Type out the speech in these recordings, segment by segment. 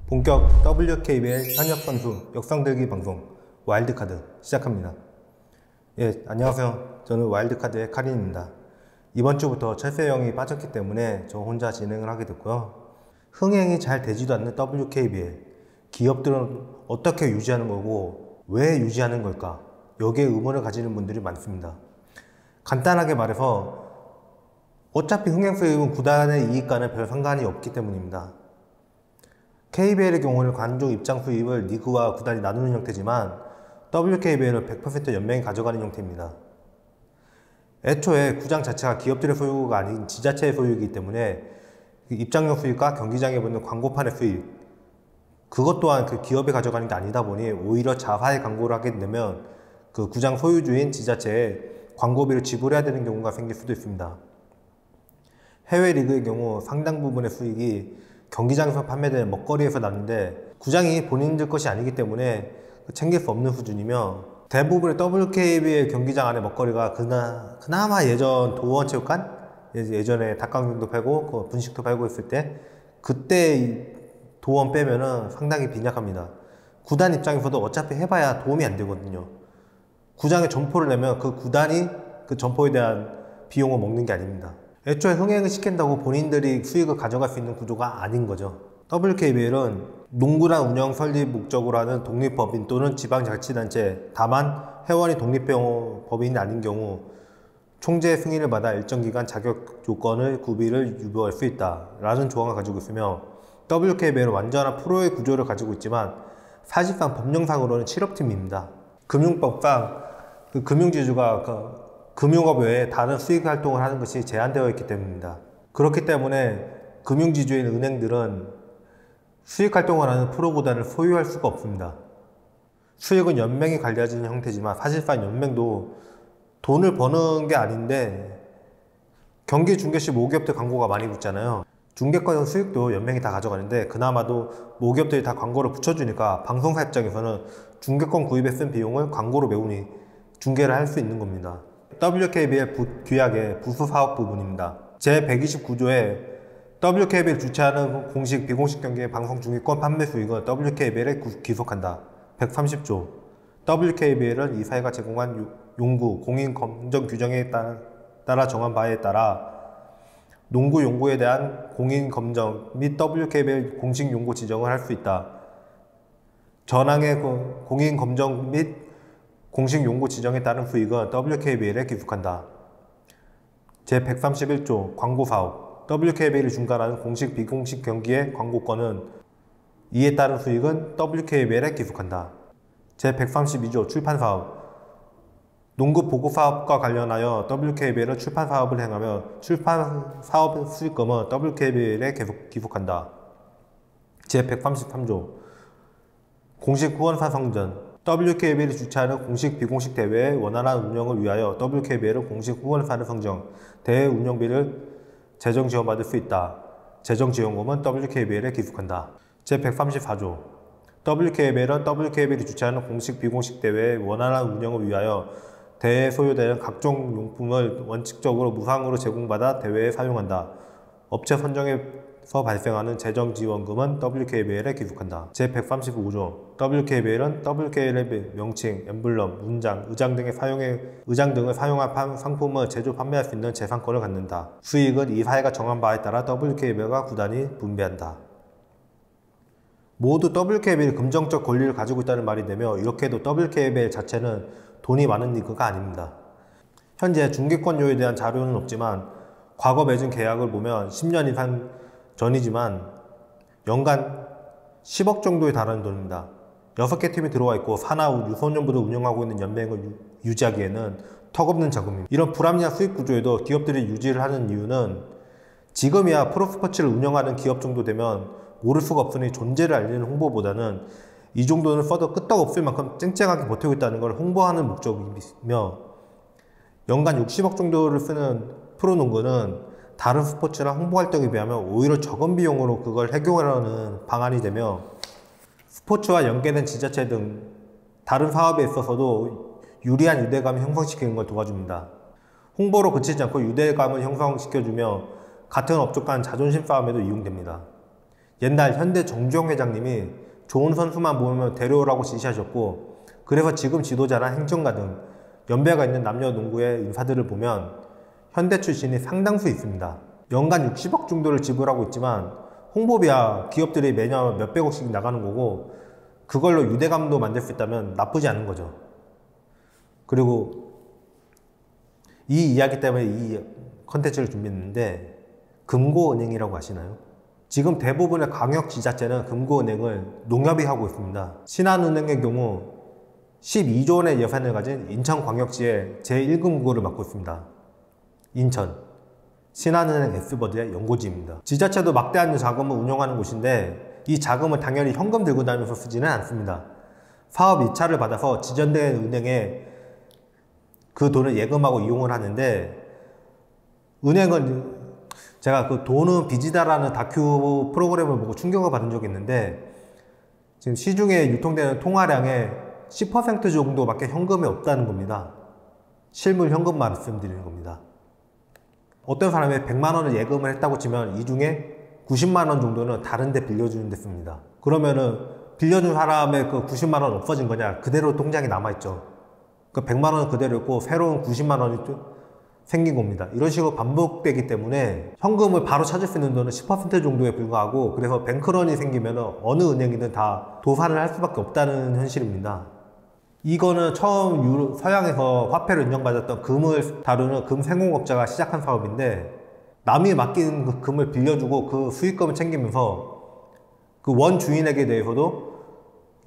본격 WKBL 현역 선수 역상들기 방송 와일드카드 시작합니다. 예, 안녕하세요. 저는 와일드카드의 카린입니다. 이번 주부터 철새 형이 빠졌기 때문에 저 혼자 진행을 하게 됐고요. 흥행이 잘 되지도 않는 WKBL, 기업들은 어떻게 유지하는 거고 왜 유지하는 걸까? 여기에 의문을 가지는 분들이 많습니다. 간단하게 말해서 어차피 흥행 수익은 구단의 이익과는 별 상관이 없기 때문입니다. KBL의 경우는 관중 입장 수입을 리그와 구단이 나누는 형태지만 WKBL은 100% 연맹이 가져가는 형태입니다. 애초에 구장 자체가 기업들의 소유가 아닌 지자체의 소유이기 때문에 입장료 수입과 경기장에 붙는 광고판의 수입, 그것 또한 그 기업이 가져가는 게 아니다 보니 오히려 자사의 광고를 하게 되면 그 구장 소유주인 지자체에 광고비를 지불해야 되는 경우가 생길 수도 있습니다. 해외 리그의 경우 상당 부분의 수익이 경기장에서 판매되는 먹거리에서 나는데 구장이 본인들 것이 아니기 때문에 챙길 수 없는 수준이며, 대부분의 WKBL 경기장 안에 먹거리가 그나마 예전 도원체육관? 예전에 닭강정도 팔고 분식도 팔고 있을 때 그때 도원 빼면은 상당히 빈약합니다. 구단 입장에서도 어차피 해봐야 도움이 안 되거든요. 구장에 점포를 내면 그 구단이 그 점포에 대한 비용을 먹는 게 아닙니다. 애초에 흥행을 시킨다고 본인들이 수익을 가져갈 수 있는 구조가 아닌 거죠. WKBL은 농구단 운영 설립 목적으로 하는 독립법인 또는 지방자치단체, 다만 회원이 독립법인이 아닌 경우 총재의 승인을 받아 일정 기간 자격 조건을 구비를 유보할 수 있다 라는 조항을 가지고 있으며, WKBL은 완전한 프로의 구조를 가지고 있지만 사실상 법령상으로는 실업팀입니다. 금융법상 그 금융지주가 금융업 외에 다른 수익 활동을 하는 것이 제한되어 있기 때문입니다. 그렇기 때문에 금융지주인 은행들은 수익 활동을 하는 프로구단을 소유할 수가 없습니다. 수익은 연맹이 관리하는 형태지만 사실상 연맹도 돈을 버는 게 아닌데 경기 중계 시 모기업들 광고가 많이 붙잖아요. 중계권 수익도 연맹이 다 가져가는데 그나마도 모기업들이 다 광고를 붙여주니까 방송사 입장에서는 중계권 구입에 쓴 비용을 광고로 메우니 중계를 할 수 있는 겁니다. WKBL 규약의 부수 사업 부분입니다. 제129조에 WKBL 주최하는 공식, 비공식 경기의 방송 중계권 판매 수익은 WKBL에 귀속한다. 130조. WKBL은 이 사회가 제공한 용구, 공인 검정 규정에 따라 정한 바에 따라 농구 용구에 대한 공인 검정 및 WKBL 공식 용구 지정을 할 수 있다. 전항의 공인 검정 및 공식 용구 지정에 따른 수익은 WKBL에 귀속한다. 제131조 광고사업. WKBL이 중간하는 공식, 비공식 경기의 광고권은 이에 따른 수익은 WKBL에 귀속한다. 제132조 출판사업. 농구 보고사업과 관련하여 WKBL은 출판사업을 행하며 출판사업 수익금은 WKBL에 귀속한다. 제133조 공식 후원사 성전. WKBL이 주최하는 공식, 비공식 대회의 원활한 운영을 위하여 WKBL은 공식 후원사를 선정, 대회 운영비를 재정 지원받을 수 있다. 재정 지원금은 WKBL에 귀속한다. 제134조 WKBL은 WKBL이 주최하는 공식, 비공식 대회의 원활한 운영을 위하여 대회에 소요되는 각종 용품을 원칙적으로 무상으로 제공받아 대회에 사용한다. 업체 선정에서 발생하는 재정 지원금은 WKBL에 귀속한다. 제135조 WKBL은 WKBL의 명칭, 엠블럼, 문장, 의장 등을 사용한 상품을 제조 판매할 수 있는 재산권을 갖는다. 수익은 이 사회가 정한 바에 따라 WKBL과 구단이 분배한다. 모두 WKBL이 금정적 권리를 가지고 있다는 말이 되며, 이렇게 해도 WKBL 자체는 돈이 많은 리그가 아닙니다. 현재 중계권료에 대한 자료는 없지만 과거 맺은 계약을 보면 10년 이상 전이지만 연간 10억 정도에 달하는 돈입니다. 6개 팀이 들어와 있고 산하 유소년부를 운영하고 있는 연맹을 유지하기에는 턱없는 자금입니다. 이런 불합리한 수익 구조에도 기업들이 유지를 하는 이유는 지금이야 프로스포츠를 운영하는 기업 정도 되면 모를 수가 없으니 존재를 알리는 홍보보다는 이 정도는 써도 끄떡없을 만큼 쨍쨍하게 버티고 있다는 걸 홍보하는 목적이며, 연간 60억 정도를 쓰는 프로농구는 다른 스포츠랑 홍보 활동에 비하면 오히려 적은 비용으로 그걸 해결하는 방안이 되며, 스포츠와 연계된 지자체 등 다른 사업에 있어서도 유리한 유대감을 형성시키는 걸 도와줍니다. 홍보로 그치지 않고 유대감을 형성시켜주며 같은 업종 간 자존심 싸움에도 이용됩니다. 옛날 현대 정주영 회장님이 좋은 선수만 모으면 데려오라고 지시하셨고, 그래서 지금 지도자나 행정가 등 연배가 있는 남녀 농구의 인사들을 보면 현대 출신이 상당수 있습니다. 연간 60억 정도를 지불하고 있지만 홍보비야 기업들이 매년 몇백억씩 나가는 거고, 그걸로 유대감도 만들 수 있다면 나쁘지 않은 거죠. 그리고 이 이야기 때문에 이 컨텐츠를 준비했는데, 금고은행이라고 아시나요? 지금 대부분의 광역지자체는 금고은행을 농협이 하고 있습니다. 신한은행의 경우 12조 원의 예산을 가진 인천광역시의 제1금고를 맡고 있습니다. 인천 신한은행 S버드의 연고지입니다. 지자체도 막대한 자금을 운영하는 곳인데, 이 자금을 당연히 현금 들고 다니면서 쓰지는 않습니다. 사업 이차를 받아서 지정된 은행에 그 돈을 예금하고 이용을 하는데, 은행은 제가 그 돈은 빚이다라는 다큐 프로그램을 보고 충격을 받은 적이 있는데, 지금 시중에 유통되는 통화량의 10% 정도밖에 현금이 없다는 겁니다. 실물 현금 말씀드리는 겁니다. 어떤 사람이 100만 원을 예금을 했다고 치면 이 중에 90만 원 정도는 다른 데 빌려주는 데 씁니다. 그러면은 빌려준 사람의 그 90만 원 없어진 거냐? 그대로 통장에 남아있죠. 그 100만 원은 그대로 있고 새로운 90만 원이 생긴 겁니다. 이런 식으로 반복되기 때문에 현금을 바로 찾을 수 있는 돈은 10% 정도에 불과하고, 그래서 뱅크런이 생기면 어느 은행이든 다 도산을 할 수밖에 없다는 현실입니다. 이거는 처음 서양에서 화폐를 인정받았던 금을 다루는 금생공업자가 시작한 사업인데, 남이 맡긴 그 금을 빌려주고 그 수익금을 챙기면서 그 원 주인에게 대해서도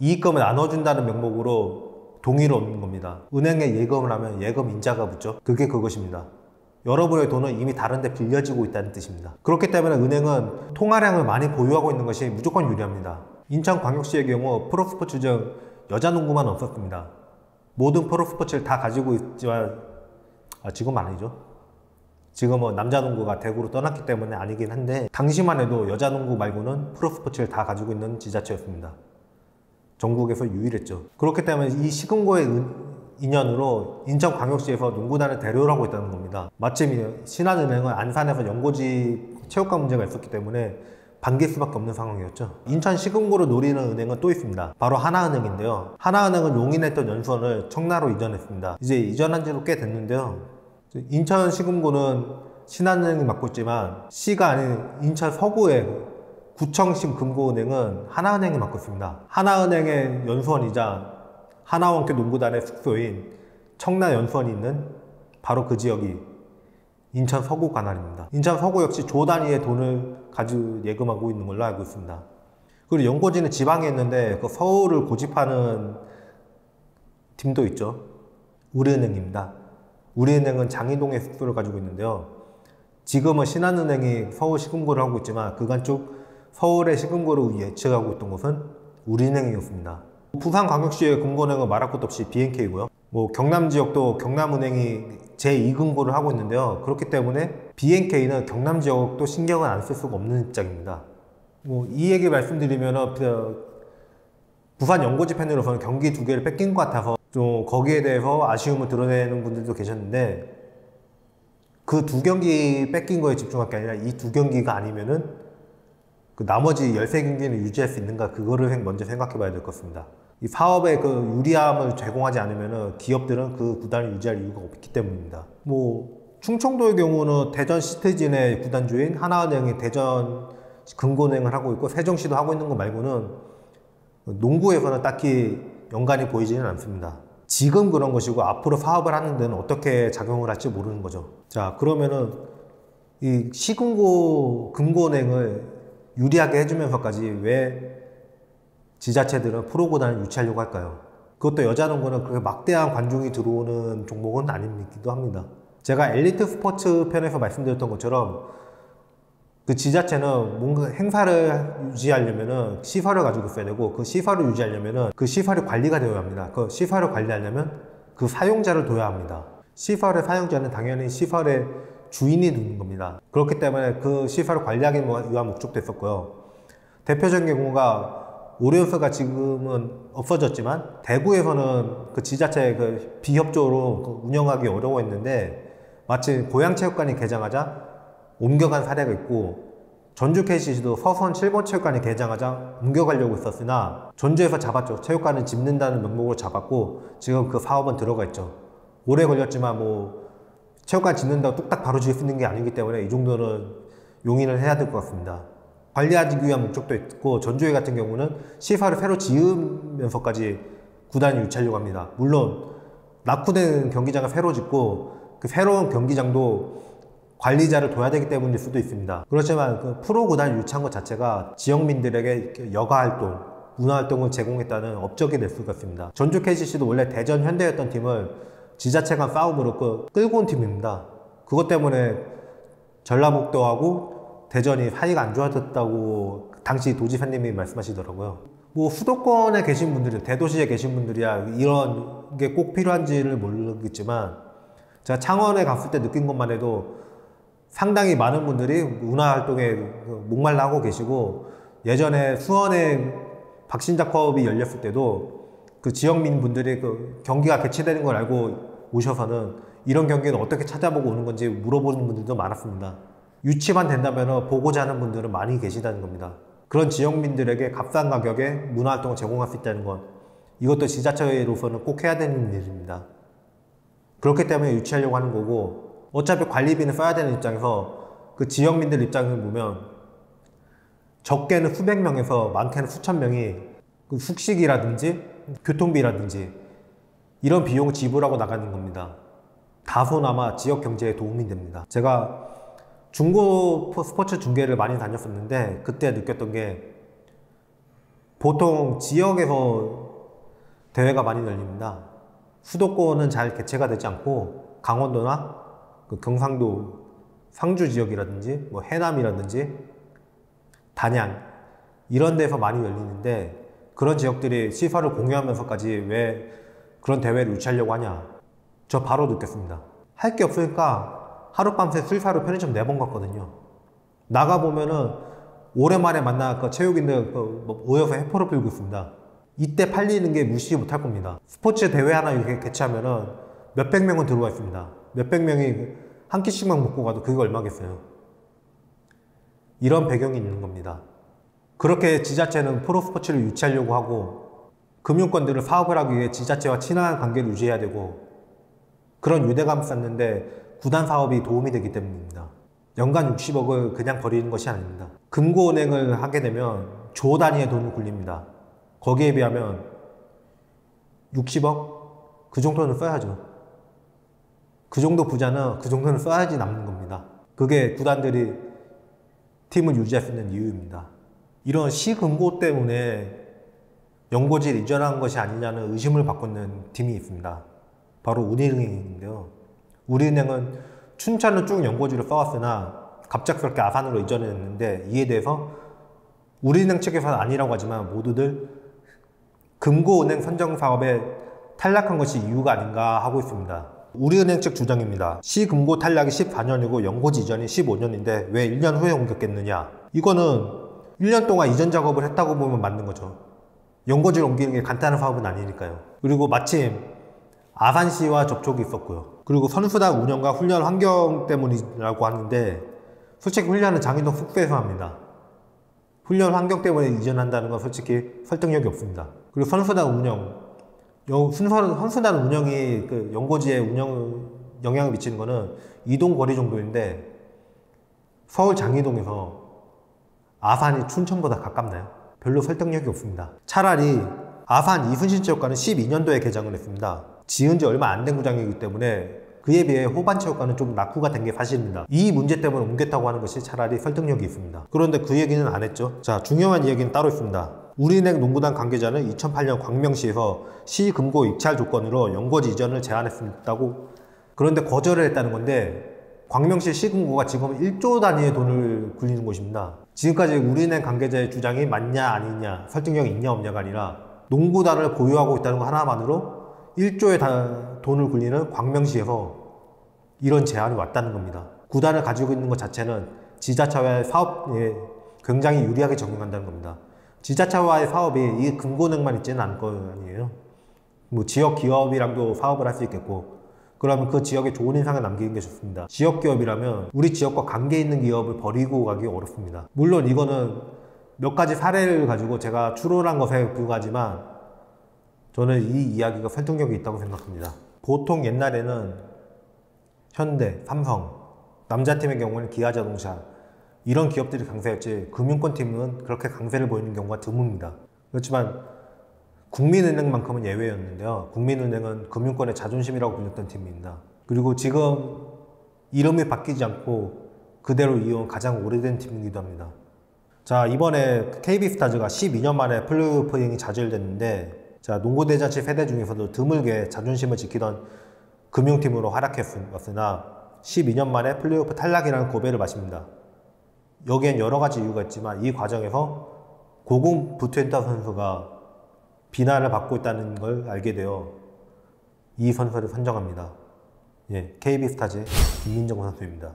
이익금을 나눠준다는 명목으로 동의를 얻는 겁니다. 은행에 예금을 하면 예금 인자가 붙죠. 그게 그것입니다. 여러분의 돈은 이미 다른 데 빌려지고 있다는 뜻입니다. 그렇기 때문에 은행은 통화량을 많이 보유하고 있는 것이 무조건 유리합니다. 인천광역시의 경우 프로스포츠 중 여자농구만 없었습니다. 모든 프로스포츠를 다 가지고 있지만, 지금은 아니죠. 지금은 남자농구가 대구로 떠났기 때문에 아니긴 한데, 당시만 해도 여자농구 말고는 프로스포츠를 다 가지고 있는 지자체였습니다. 전국에서 유일했죠. 그렇기 때문에 이 시금고의 인연으로 인천광역시에서 농구단을 데려오라고 했다는 겁니다. 마침 신한은행은 안산에서 연고지 체육관 문제가 있었기 때문에 반길 수밖에 없는 상황이었죠. 인천 시금고를 노리는 은행은 또 있습니다. 바로 하나은행인데요. 하나은행은 용인했던 연수원을 청라로 이전했습니다. 이제 이전한 지도 꽤 됐는데요. 인천 시금고는 신한은행이 맡고 있지만 시가 아닌 인천 서구의 구청식 금고은행은 하나은행이 맡고 있습니다. 하나은행의 연수원이자 하나원큐 농구단의 숙소인 청라 연수원이 있는 바로 그 지역이 인천 서구 관할입니다. 인천 서구 역시 조 단위의 돈을 가지고 예금하고 있는 걸로 알고 있습니다. 그리고 연고지는 지방에 있는데 그 서울을 고집하는 팀도 있죠. 우리은행입니다. 우리은행은 장이동에 숙소를 가지고 있는데요. 지금은 신한은행이 서울 시금고를 하고 있지만 그간 쭉 서울의 시금고를 예측하고 있던 곳은 우리은행이었습니다. 부산광역시의 금고은행은 말할 것도 없이 BNK고요. 경남 지역도 경남은행이 제2금고를 하고 있는데요. 그렇기 때문에 BNK는 경남 지역도 신경을 안 쓸 수가 없는 입장입니다. 이 얘기 말씀드리면 부산 연고지 팬으로서는 경기 두 개를 뺏긴 것 같아서 좀 거기에 대해서 아쉬움을 드러내는 분들도 계셨는데, 그 두 경기 뺏긴 거에 집중할 게 아니라 이 두 경기가 아니면은 그 나머지 13경기는 유지할 수 있는가, 그거를 먼저 생각해 봐야 될 것 같습니다. 이 사업의 그 유리함을 제공하지 않으면 기업들은 그 구단을 유지할 이유가 없기 때문입니다. 충청도의 경우는 대전 시티즌의 구단주인 하나은행이 대전 금고은행을 하고 있고, 세종시도 하고 있는 거 말고는 농구에서는 딱히 연관이 보이지는 않습니다. 지금 그런 것이고 앞으로 사업을 하는 데는 어떻게 작용을 할지 모르는 거죠. 자, 그러면은 이 시금고 금고은행을 유리하게 해주면서까지 왜 지자체들은 프로구단을 유치하려고 할까요? 그것도 여자농구는 그렇게 막대한 관중이 들어오는 종목은 아니기도 합니다. 제가 엘리트 스포츠 편에서 말씀드렸던 것처럼 그 지자체는 뭔가 행사를 유지하려면은 시설을 가지고 있어야 되고, 그 시설을 유지하려면은 그 시설이 관리가 되어야 합니다. 그 시설을 관리하려면 그 사용자를 둬야 합니다. 시설의 사용자는 당연히 시설의 주인이 되는 겁니다. 그렇기 때문에 그 시설을 관리하기 위한 목적도 있었고요. 대표적인 경우가 오리온스가 지금은 없어졌지만 대구에서는 그 지자체 그 비협조로 운영하기 어려워했는데 마치 고양체육관이 개장하자 옮겨간 사례가 있고, 전주 KCC도 서수원 7번 체육관에 개장하자 옮겨가려고 했었으나 전주에서 잡았죠. 체육관을 짓는다는 명목으로 잡았고 지금 그 사업은 들어가 있죠. 오래 걸렸지만 뭐 체육관 짓는다고 뚝딱 바로 지을 수 있는 게 아니기 때문에 이 정도는 용인을 해야 될 것 같습니다. 관리하기 위한 목적도 있고 전주에 같은 경우는 시설을 새로 지으면서까지 구단이 유치하려고 합니다. 물론 낙후된 경기장을 새로 짓고 그 새로운 경기장도 관리자를 둬야 되기 때문일 수도 있습니다. 그렇지만 그 프로 구단을 유치한 것 자체가 지역민들에게 여가활동, 문화활동을 제공했다는 업적이 될 수가 있습니다. 전주 KCC도 원래 대전 현대였던 팀을 지자체 간 싸움으로 끌고 온 팀입니다. 그것 때문에 전라북도하고 대전이 사이가 안 좋아졌다고 당시 도지사님이 말씀하시더라고요. 뭐 수도권에 계신 분들이, 대도시에 계신 분들이야 이런 게 꼭 필요한지를 모르겠지만 제가 창원에 갔을 때 느낀 것만 해도 상당히 많은 분들이 문화활동에 목말라 하고 계시고, 예전에 수원에 박신자컵이 열렸을 때도 그 지역민 분들이 그 경기가 개최되는 걸 알고 오셔서는 이런 경기는 어떻게 찾아보고 오는 건지 물어보는 분들도 많았습니다. 유치만 된다면 보고자 하는 분들은 많이 계시다는 겁니다. 그런 지역민들에게 값싼 가격에 문화활동을 제공할 수 있다는 것, 이것도 지자체로서는 꼭 해야 되는 일입니다. 그렇기 때문에 유치하려고 하는 거고, 어차피 관리비는 써야 되는 입장에서 그 지역민들 입장을 보면 적게는 수백 명에서 많게는 수천 명이 그 숙식이라든지 교통비라든지 이런 비용을 지불하고 나가는 겁니다. 다소나마 지역 경제에 도움이 됩니다. 제가 중고 스포츠 중계를 많이 다녔었는데 그때 느꼈던 게 보통 지역에서 대회가 많이 열립니다. 수도권은 잘 개최가 되지 않고 강원도나 그 경상도 상주 지역이라든지 뭐 해남이라든지 단양 이런 데서 많이 열리는데, 그런 지역들이 시설을 공유하면서까지 왜 그런 대회를 유치하려고 하냐, 저 바로 느꼈습니다. 할 게 없으니까 하룻밤새 술 사러 편의점 4번 갔거든요. 나가보면은 오랜만에 만나 그 체육인들 모여서 해포를 불고 있습니다. 이때 팔리는 게 무시 못할 겁니다. 스포츠 대회 하나 이렇게 개최하면은 몇백 명은 들어와 있습니다. 몇백 명이 한 끼씩만 먹고 가도 그게 얼마겠어요. 이런 배경이 있는 겁니다. 그렇게 지자체는 프로스포츠를 유치하려고 하고 금융권들을 사업을 하기 위해 지자체와 친한 관계를 유지해야 되고, 그런 유대감을 쌓는데 구단 사업이 도움이 되기 때문입니다. 연간 60억을 그냥 버리는 것이 아닙니다. 금고은행을 하게 되면 조 단위의 돈을 굴립니다. 거기에 비하면 60억? 그 정도는 써야죠. 그 정도 부자는 그 정도는 써야지 남는 겁니다. 그게 구단들이 팀을 유지할 수 있는 이유입니다. 이런 시금고 때문에 연고지를 이전한 것이 아니냐는 의심을 받고 있는 팀이 있습니다. 바로 우리은행인데요. 우리은행은 춘천은 쭉 연고지로 써왔으나 갑작스럽게 아산으로 이전했는데, 이에 대해서 우리은행 측에서는 아니라고 하지만 모두들 금고은행 선정 사업에 탈락한 것이 이유가 아닌가 하고 있습니다. 우리은행 측 주장입니다. 시금고 탈락이 14년이고 연고지 이전이 15년인데 왜 1년 후에 옮겼겠느냐. 이거는 1년 동안 이전 작업을 했다고 보면 맞는 거죠. 연고지를 옮기는 게 간단한 사업은 아니니까요. 그리고 마침 아산시와 접촉이 있었고요. 그리고 선수단 운영과 훈련 환경 때문이라고 하는데, 솔직히 훈련은 장인동 숙소에서 합니다. 훈련 환경 때문에 이전한다는 건 솔직히 설득력이 없습니다. 그리고 선수단 운영, 선수단 운영이 그 연고지에 영향을 미치는 거는 이동 거리 정도인데, 서울 장이동에서 아산이 춘천보다 가깝나요? 별로 설득력이 없습니다. 차라리 아산 이순신체육관은 12년도에 개장을 했습니다. 지은 지 얼마 안 된 구장이기 때문에 그에 비해 호반체육관은 좀 낙후가 된 게 사실입니다. 이 문제 때문에 옮겼다고 하는 것이 차라리 설득력이 있습니다. 그런데 그 얘기는 안 했죠. 자, 중요한 얘기는 따로 있습니다. 우리은행 농구단 관계자는 2008년 광명시에서 시금고 입찰 조건으로 연고지 이전을 제안했다고, 그런데 거절을 했다는 건데, 광명시 시금고가 지금 1조 단위의 돈을 굴리는 곳입니다. 지금까지 우리은행 관계자의 주장이 맞냐 아니냐, 설득력이 있냐 없냐가 아니라 농구단을 보유하고 있다는 거 하나만으로 1조의 돈을 굴리는 광명시에서 이런 제안이 왔다는 겁니다. 구단을 가지고 있는 것 자체는 지자체와의 사업에 굉장히 유리하게 적용한다는 겁니다. 지자체와의 사업이 이 금고은행만 있지는 않을 거 아니에요. 뭐 지역 기업이랑도 사업을 할 수 있겠고, 그러면 그 지역에 좋은 인상을 남기는 게 좋습니다. 지역 기업이라면 우리 지역과 관계 있는 기업을 버리고 가기 어렵습니다. 물론 이거는 몇 가지 사례를 가지고 제가 추론한 것에 불과하지만 저는 이 이야기가 설득력이 있다고 생각합니다. 보통 옛날에는 현대, 삼성, 남자팀의 경우는 기아자동차 이런 기업들이 강세였지 금융권팀은 그렇게 강세를 보이는 경우가 드뭅니다. 그렇지만 국민은행만큼은 예외였는데요. 국민은행은 금융권의 자존심이라고 불렸던 팀입니다. 그리고 지금 이름이 바뀌지 않고 그대로 이어온 가장 오래된 팀이기도 합니다. 자, 이번에 KB스타즈가 12년 만에 플레이오프행이 좌절됐는데, 자, 농구대잔치 세대 중에서도 드물게 자존심을 지키던 금융팀으로 활약했으나 12년 만에 플레이오프 탈락이라는 고배를 마십니다. 여기엔 여러 가지 이유가 있지만 이 과정에서 고공부투엔타 선수가 비난을 받고 있다는 걸 알게 되어 이 선수를 선정합니다. 예, KB스타즈의 김민정 선수입니다.